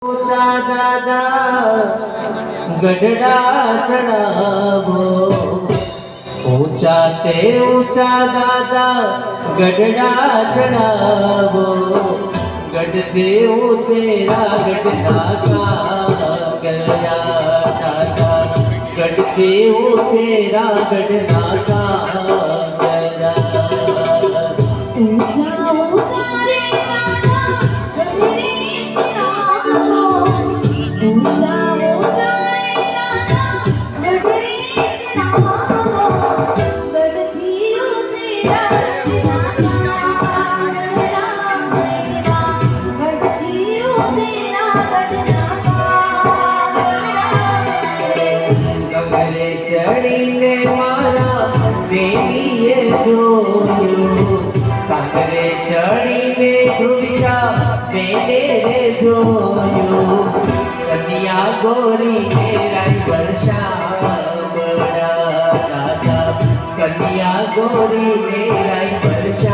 ऊंचा दादा गढ़ा चढ़ावो, ऊंचा ते ऊंचा दादा गढ़ा चढ़ावो, गढ़ते ऊंचे गढ़ना का गया दादा, गढ़ते ऊंचे गढ़ना का गया। ऊंचा ऊंचा रे दादा गढ़े चढ़ावो, ऊंचा ऊंचा रे दादा गढ़े चढ़ावो, गढ़थी ऊंचे गढ़ना का गया, गढ़थी ऊंचे गढ़ना का कमरे चढ़ीने मारा बेलिए जोयो, कमरे चढ़ीने धुषा बेले रे जोयो, कन्या गोरी मेरा वर्षा बड़ा दादा, कन्या गोरी मेरा वर्षा